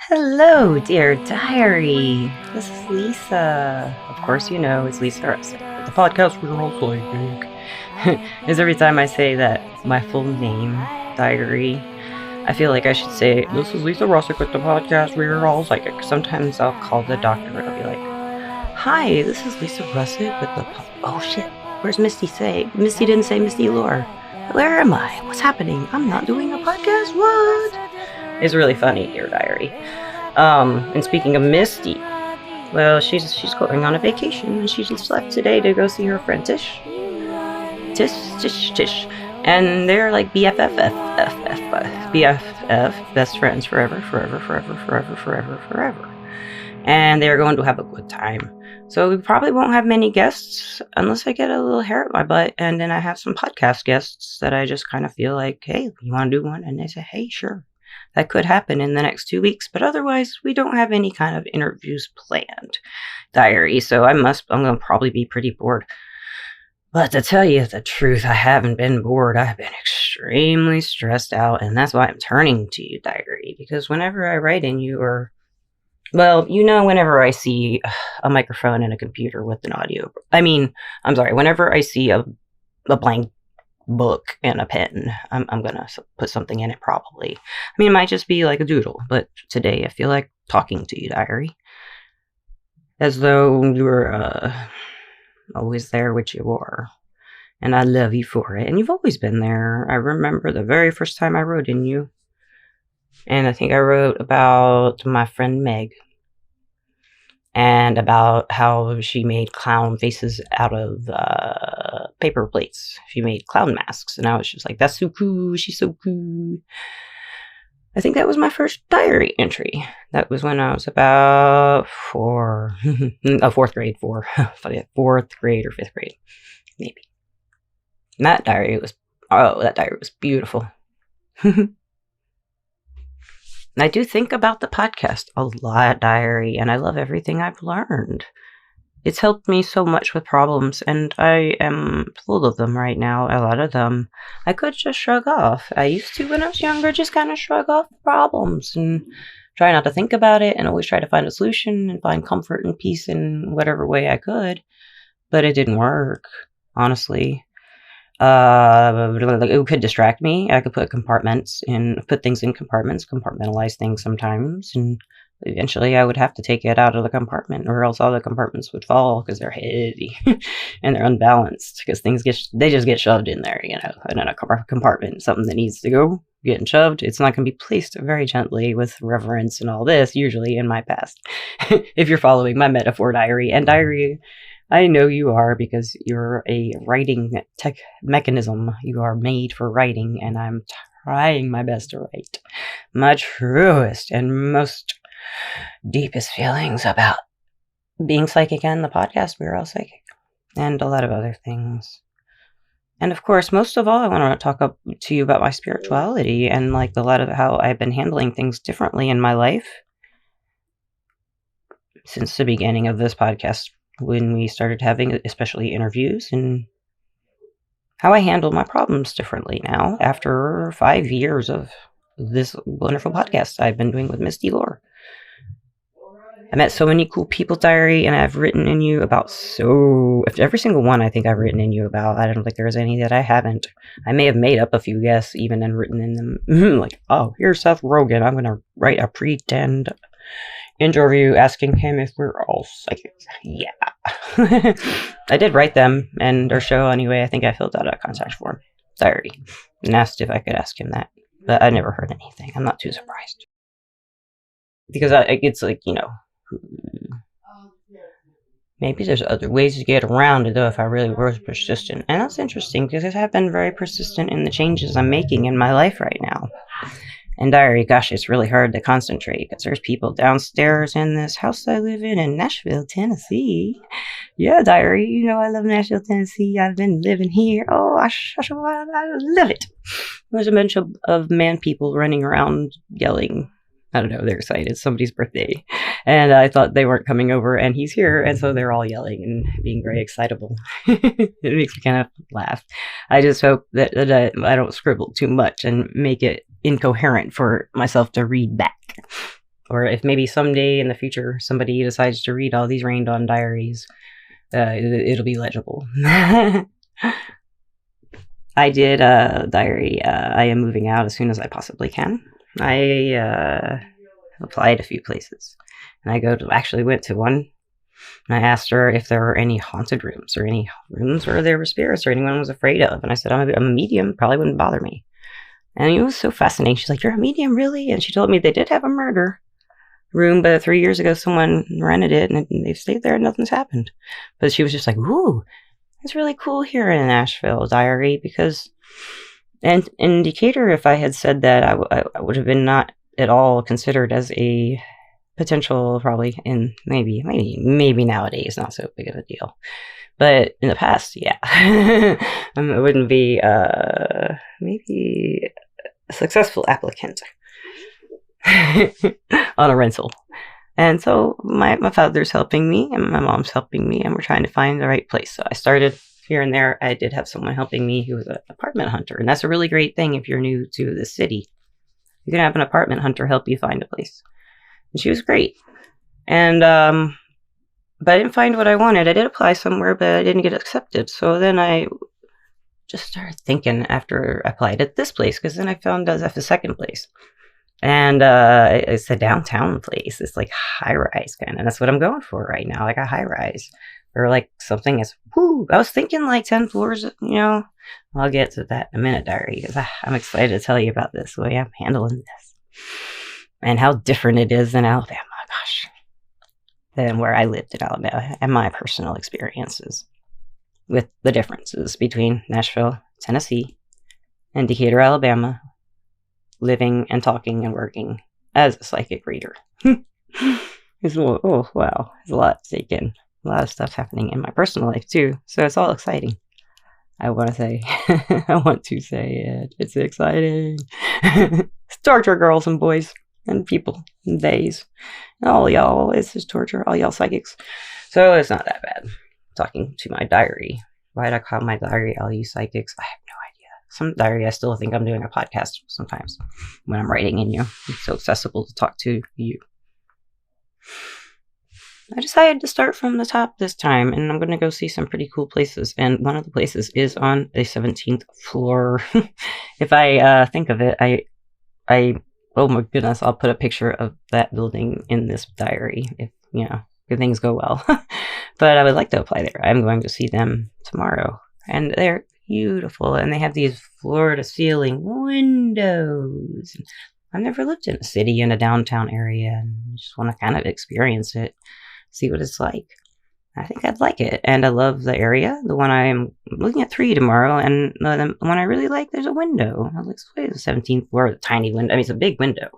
Hello, dear diary. This is Lisa. Of course, you know it's Lisa Russett. The podcast we're all psychic. Is every time I say that my full name, diary, I feel like I should say, "This is Lisa Russett with the podcast we're all psychic." Sometimes I'll call the doctor and I'll be like, "Hi, this is Lisa Russett with the oh shit, where's Misty say? Misty didn't say Misty Lore. Where am I? What's happening? I'm not doing a podcast. What?" It's really funny, dear diary. And speaking of Misty, well, she's going on a vacation, and she just left today to go see her friend Tish. Tish. And they're like BFF, best friends forever. And they're going to have a good time. So we probably won't have many guests unless I get a little hair at my butt, and then I have some podcast guests that I just kind of feel like, hey, you want to do one? And they say, hey, sure. That could happen in the next 2 weeks, but otherwise, we don't have any kind of interviews planned, diary. So I'm going to probably be pretty bored. But to tell you the truth, I haven't been bored. I've been extremely stressed out, and that's why I'm turning to you, diary. Because whenever I write in you, whenever I see a microphone and a computer with an audio, whenever I see a blank book and a pen, I'm gonna put something in it probably. It might just be like a doodle, but today I feel like talking to you, diary, as though you were always there, which you are, and I love you for it. And you've always been there. I remember the very first time I wrote in you, and I think I wrote about my friend Meg, and about how she made clown faces out of paper plates. She made clown masks, and I was just like, that's so cool. She's so cool. I think that was my first diary entry. That was when I was about fourth grade or fifth grade, maybe. And that diary was beautiful. I do think about the podcast a lot, diary, and I love everything I've learned. It's helped me so much with problems, and I am full of them right now, a lot of them. I could just shrug off. I used to, when I was younger, just kind of shrug off problems and try not to think about it and always try to find a solution and find comfort and peace in whatever way I could. But it didn't work, honestly. It could distract me. I could put things in compartments, compartmentalize things sometimes, and eventually I would have to take it out of the compartment, or else all the compartments would fall because they're heavy and they're unbalanced because they just get shoved in there, and in a compartment, something that needs to go getting shoved. It's not going to be placed very gently with reverence and all this, usually in my past. If you're following my metaphor, diary, and diary, I know you are, because you're a writing tech mechanism. You are made for writing, and I'm trying my best to write my truest and most deepest feelings about being psychic and the podcast We're All Psychic, and a lot of other things. And of course, most of all, I want to talk to you about my spirituality and like a lot of how I've been handling things differently in my life since the beginning of this podcast, when we started having especially interviews, and how I handle my problems differently now after 5 years of this wonderful podcast I've been doing with Misty Lore. I met so many cool people, diary, and I've written in you about every single one I think I've written in you about. I don't think there's any that I haven't. I may have made up a few guests even and written in them like, oh, here's Seth Rogen. I'm going to write a pretend interview asking him if we're all psychic. Yeah. I did write them and their show anyway. I think I filled out a contact form, diary, and asked if I could ask him that, but I never heard anything. I'm not too surprised, because it's like, maybe there's other ways to get around it, though, if I really was persistent. And that's interesting, because I have been very persistent in the changes I'm making in my life right now. And diary, gosh, it's really hard to concentrate because there's people downstairs in this house I live in Nashville, Tennessee. Yeah, diary, I love Nashville, Tennessee. I've been living here. Oh, I love it. There's a bunch of man people running around yelling. I don't know, they're excited. It's somebody's birthday. And I thought they weren't coming over, and he's here, and so they're all yelling and being very excitable. It makes me kind of laugh. I just hope that I don't scribble too much and make it incoherent for myself to read back. or if maybe someday in the future somebody decides to read all these Rain Dawn diaries, it'll be legible. I did a diary. I am moving out as soon as I possibly can. I applied a few places, and actually went to one. And I asked her if there were any haunted rooms or any rooms where there were spirits or anyone was afraid of. And I said, I'm a medium, probably wouldn't bother me. And it was so fascinating. She's like, you're a medium, really? And she told me they did have a murder room, but 3 years ago someone rented it and they've stayed there and nothing's happened. But she was just like, ooh, it's really cool here in Nashville diary, because and in Decatur, if I had said that, I would have been not at all considered as a potential, probably, in maybe nowadays not so big of a deal, but in the past, yeah. It wouldn't be maybe a successful applicant on a rental. And so my father's helping me and my mom's helping me, and we're trying to find the right place. So I started here and there. I did have someone helping me who was an apartment hunter, and that's a really great thing if you're new to the city. You can have an apartment hunter help you find a place. And she was great. And but I didn't find what I wanted. I did apply somewhere, but I didn't get accepted. So then I just started thinking after I applied at this place, because then I found out that's the second place. And it's a downtown place. It's like high rise kind of. And that's what I'm going for right now, like a high rise. Or like something that's, I was thinking like 10 floors, I'll get to that in a minute, diary, because I'm excited to tell you about this, the way I'm handling this. And how different it is in Alabama, gosh, than where I lived in Alabama, and my personal experiences with the differences between Nashville, Tennessee, and Decatur, Alabama, living and talking and working as a psychic reader. Oh, wow. There's a lot to take in. A lot of stuff happening in my personal life, too. So it's all exciting. I want to say it. It's exciting. It's torture, girls and boys and people and days. And all y'all, it's just torture. All y'all psychics. So it's not that bad. Talking to my diary. Why'd I call my diary all you psychics? I have no idea. Some diary, I still think I'm doing a podcast sometimes when I'm writing in you. It's so accessible to talk to you. I decided to start from the top this time, and I'm going to go see some pretty cool places. And one of the places is on the 17th floor. If I think of it, oh my goodness, I'll put a picture of that building in this diary if, good things go well. But I would like to apply there. I'm going to see them tomorrow. And they're beautiful, and they have these floor-to-ceiling windows. I've never lived in a city in a downtown area, and I just want to kind of experience it. See what it's like. I think I'd like it. And I love the area. The one I'm looking at 3 tomorrow. And the one I really like, there's a window. I was like, the 17th floor, a tiny window. I mean, it's a big window.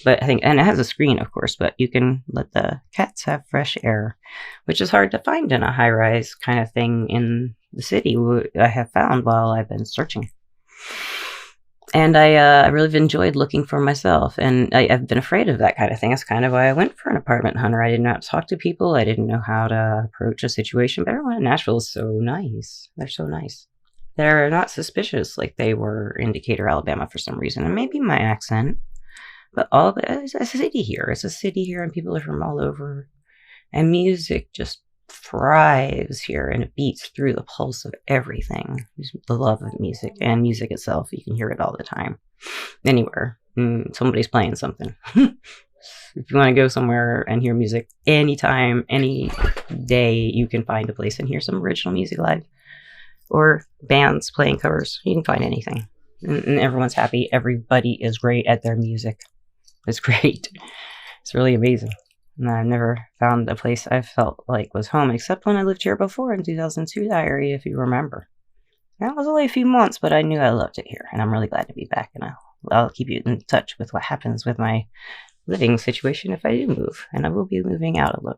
But I think, and it has a screen, of course, but you can let the cats have fresh air, which is hard to find in a high-rise kind of thing in the city. I have found while I've been searching. And I really enjoyed looking for myself, and I've been afraid of that kind of thing. That's kind of why I went for an apartment hunter. I didn't know how to talk to people. I didn't know how to approach a situation, but everyone in Nashville is so nice. They're so nice. They're not suspicious like they were in Decatur, Alabama for some reason, and maybe my accent, but it's a city here. It's a city here, and people are from all over, and music just thrives here, and it beats through the pulse of everything. The love of music and music itself. You can hear it all the time, anywhere. Somebody's playing something. If you want to go somewhere and hear music anytime, any day, you can find a place and hear some original music live, or bands playing covers. You can find anything, and everyone's happy. Everybody is great at their music. It's great. It's really amazing. And I've never found a place I felt like was home, except when I lived here before in 2002 diary, if you remember. That was only a few months, but I knew I loved it here, and I'm really glad to be back, and I'll keep you in touch with what happens with my living situation if I do move, and I will be moving out alone.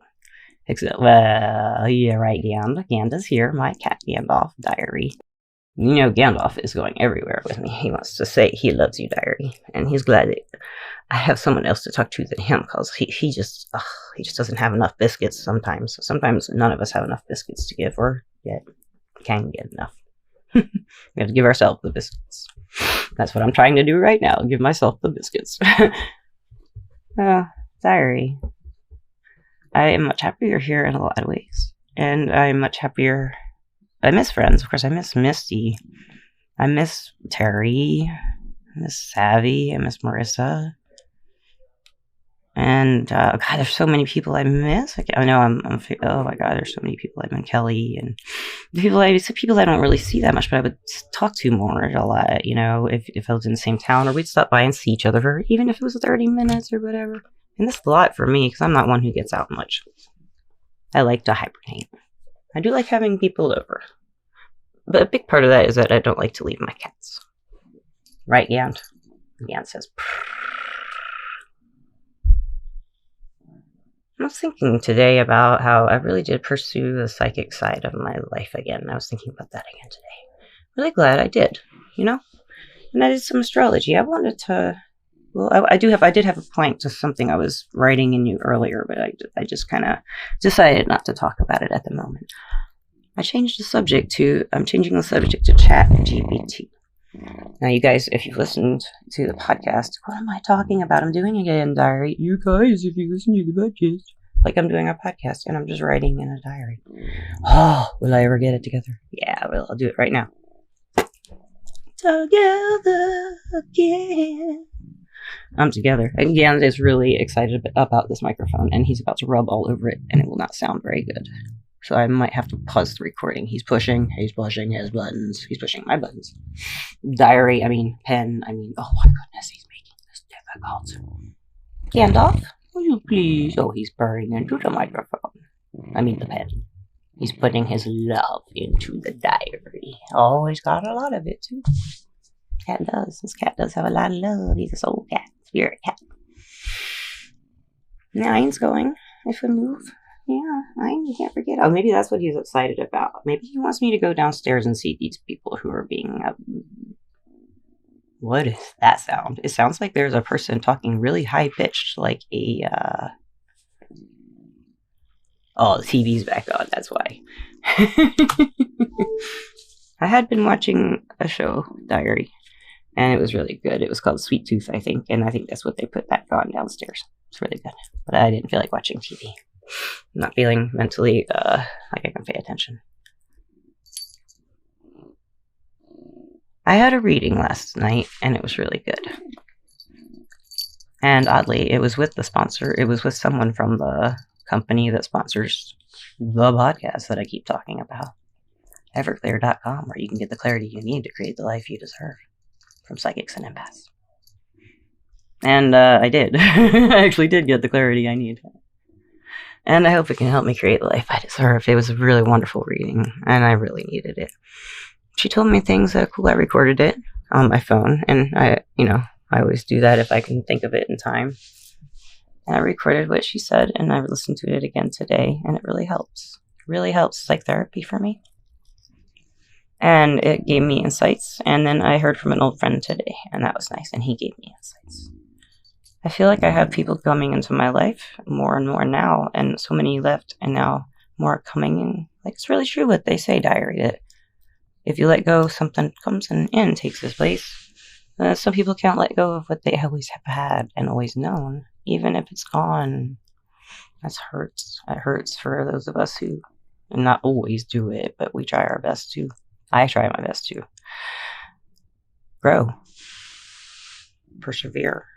Except, well, yeah, right, Ganda's here, my cat Gandalf diary. Gandalf is going everywhere with me. He wants to say he loves you, diary, and he's glad that I have someone else to talk to than him, because he just doesn't have enough biscuits sometimes. Sometimes none of us have enough biscuits to give, or yet can get enough. We have to give ourselves the biscuits. That's what I'm trying to do right now, give myself the biscuits. Diary. I am much happier here in a lot of ways. And I'm much happier. I miss friends. Of course, I miss Misty. I miss Terry. I miss Savvy. I miss Marissa. And, God, there's so many people I miss. I know oh my God, there's so many people. I miss Kelly and people I don't really see that much, but I would talk to more a lot, you know, if I was in the same town, or we'd stop by and see each other for, even if it was 30 minutes or whatever. And that's a lot for me, because I'm not one who gets out much. I like to hibernate. I do like having people over. But a big part of that is that I don't like to leave my cats. Right, Gant? Gant says, I was thinking today about how I really did pursue the psychic side of my life again. I was thinking about that again today. Really glad I did, you know? And I did some astrology. I wanted to, well, I did have a point to something I was writing in you earlier, but I just kind of decided not to talk about it at the moment. I'm changing the subject to ChatGPT. Now, you guys, if you've listened to the podcast, what am I talking about? I'm doing again, diary. You guys, if you listen to the podcast, like I'm doing a podcast and I'm just writing in a diary. Oh, will I ever get it together? Yeah, well, I'll do it right now. Together again. I'm together. And Jan is really excited about this microphone, and he's about to rub all over it, and it will not sound very good. So I might have to pause the recording. He's pushing his buttons. He's pushing my buttons. Diary, pen, oh my goodness, he's making this difficult. Gandalf, will you please? Oh, he's purring into the microphone. The pen. He's putting his love into the diary. Oh, he's got a lot of it, too. Cat does. This cat does have a lot of love. He's a soul cat, spirit cat. Nine's going, if we move. Yeah, I can't forget. Oh, maybe that's what he's excited about. Maybe he wants me to go downstairs and see these people who are being... What is that sound? It sounds like there's a person talking really high-pitched, like a... Oh, the TV's back on, that's why. I had been watching a show, Diary, and it was really good. It was called Sweet Tooth, I think, and I think that's what they put back on downstairs. It's really good. But I didn't feel like watching TV. I'm not feeling mentally like I can pay attention. I had a reading last night, and it was really good. And oddly, it was with the sponsor. It was with someone from the company that sponsors the podcast that I keep talking about. Everclear.com, where you can get the clarity you need to create the life you deserve. From psychics and empaths. And I did. I actually did get the clarity I need. And I hope it can help me create the life I deserve. It was a really wonderful reading, and I really needed it. She told me things that are cool. I recorded it on my phone, and I always do that if I can think of it in time. And I recorded what she said, and I listened to it again today, and it really helps. It really helps. It's like therapy for me. And it gave me insights, and then I heard from an old friend today, and that was nice, and he gave me insights. I feel like I have people coming into my life more and more now, and so many left, and now more coming in. Like, it's really true what they say, Diary, that if you let go, something comes in takes its place. Some people can't let go of what they always have had and always known, even if it's gone. That hurts. It hurts for those of us who not always do it, but we try our best to. I try my best to grow, persevere,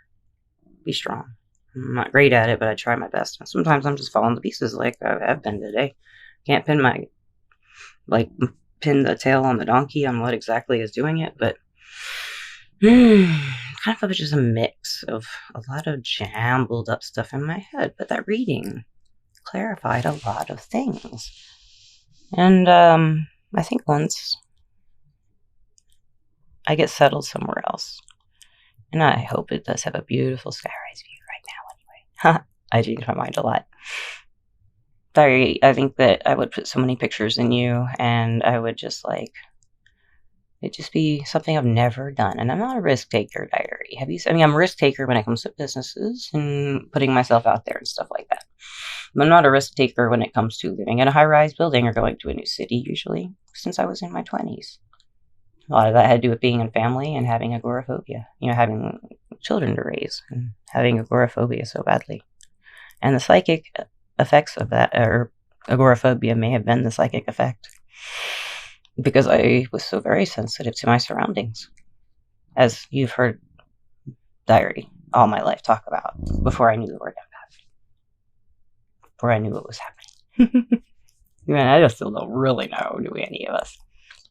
be strong. I'm not great at it, but I try my best. Sometimes I'm just falling to pieces like I have been today. Can't pin the tail on the donkey on what exactly is doing it, but kind of just a mix of a lot of jumbled up stuff in my head. But that reading clarified a lot of things. And I think once I get settled somewhere else, and I hope it does have a beautiful skyrise view right now anyway. I change my mind a lot. I think that I would put so many pictures in you, and I would just it'd just be something I've never done. And I'm not a risk taker, Diary. I'm a risk taker when it comes to businesses and putting myself out there and stuff like that. But I'm not a risk taker when it comes to living in a high-rise building or going to a new city, usually, since I was in my 20s. A lot of that had to do with being in family and having agoraphobia. Having children to raise and having agoraphobia so badly. And the psychic effects of that, or agoraphobia, may have been the psychic effect, because I was so very sensitive to my surroundings, as you've heard Diary all my life talk about before I knew the word empath, before I knew what was happening. I just still don't really know, do any of us?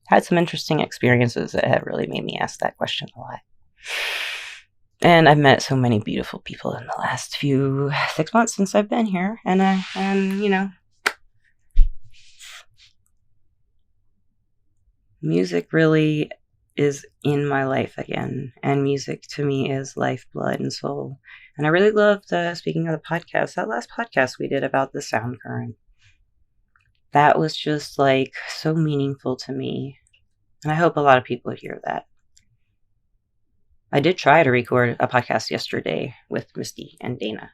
Had some interesting experiences that have really made me ask that question a lot. And I've met so many beautiful people in the last 6 months since I've been here, and music really is in my life again, and music to me is life, blood, and soul. And I really loved, speaking of the podcast, that last podcast we did about the sound current. That was just like so meaningful to me, and I hope a lot of people hear that. I did try to record a podcast yesterday with Misty and Dana,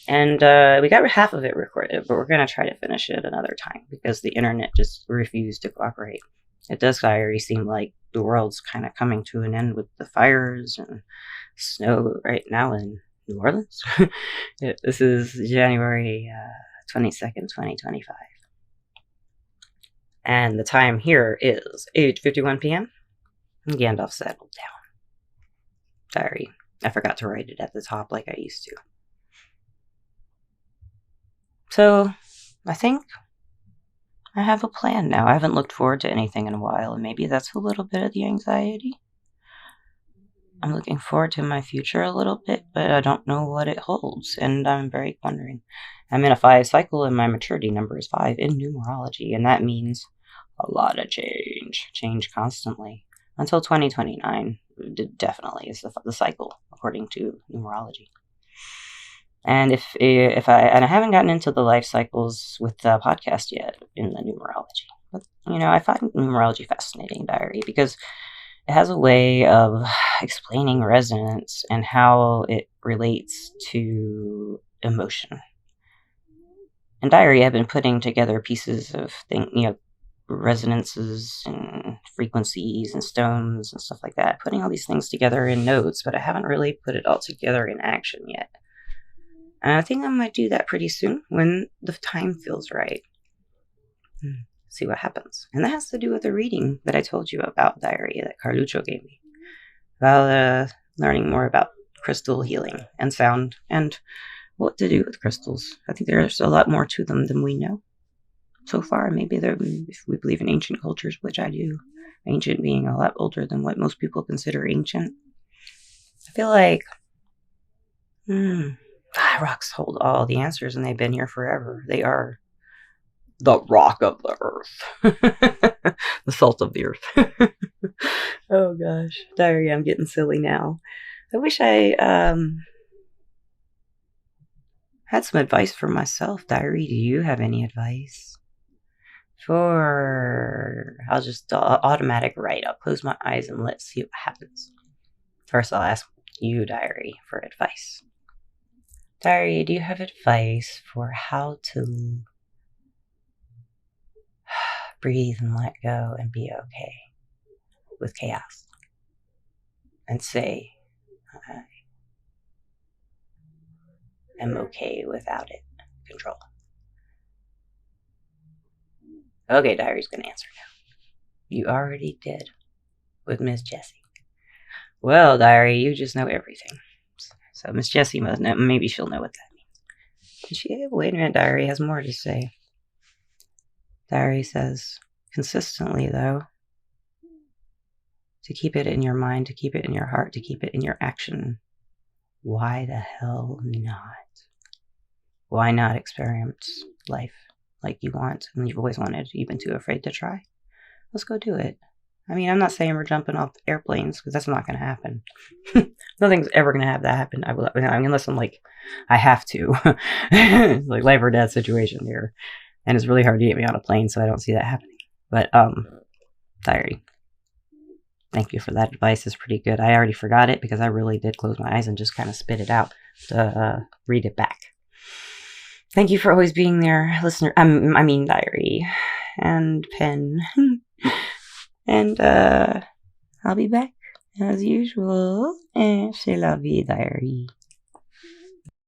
and we got half of it recorded, but we're going to try to finish it another time because the internet just refused to cooperate. It does already seem like the world's kind of coming to an end with the fires and snow right now in New Orleans. This is January 22nd, 2025. And the time here is 8:51 p.m. Gandalf settled down. Sorry, I forgot to write it at the top like I used to. So, I think I have a plan now. I haven't looked forward to anything in a while, and maybe that's a little bit of the anxiety. I'm looking forward to my future a little bit, but I don't know what it holds, and I'm very wondering. I'm in a 5 cycle, and my maturity number is 5 in numerology, and that means a lot of change constantly, until 2029. Definitely is the cycle, according to numerology. And if I haven't gotten into the life cycles with the podcast yet in the numerology, but I find numerology fascinating, Diary, because it has a way of explaining resonance and how it relates to emotion. In Diary, I've been putting together pieces of resonances and frequencies and stones and stuff like that, putting all these things together in notes, but I haven't really put it all together in action yet. And I think I might do that pretty soon when the time feels right. See what happens. And that has to do with the reading that I told you about, Diary, that Carluccio gave me. About learning more about crystal healing and sound and what to do with crystals. I think there's a lot more to them than we know so far. Maybe if we believe in ancient cultures, which I do, ancient being a lot older than what most people consider ancient. I feel like rocks hold all the answers, and they've been here forever. They are the rock of the earth. The salt of the earth. Oh gosh. Diary, I'm getting silly now. I wish I had some advice for myself. Diary, do you have any advice? I'll just automatic write. I'll close my eyes and let's see what happens. First, I'll ask you, Diary, for advice. Diary, do you have advice for how to breathe and let go and be okay with chaos? And say, I am okay without it. Control. Okay, Diary's gonna answer now. You already did with Miss Jessie. Well, Diary, you just know everything. So Miss Jessie must know. Maybe she'll know what that means. Wait a minute, Diary has more to say. Diary says, consistently, though, to keep it in your mind, to keep it in your heart, to keep it in your action. Why the hell not? Why not experience life like you want and you've always wanted, you've been too afraid to try? Let's go do it. I mean, I'm not saying we're jumping off airplanes, because that's not going to happen. Nothing's ever going to have that happen. Unless I'm like, I have to. It's like life or death situation here. And it's really hard to get me on a plane, so I don't see that happening. But, Diary, thank you for that advice. It's pretty good. I already forgot it because I really did close my eyes and just kind of spit it out to read it back. Thank you for always being there, listener. Diary and pen. And I'll be back as usual. C'est la vie, Diary.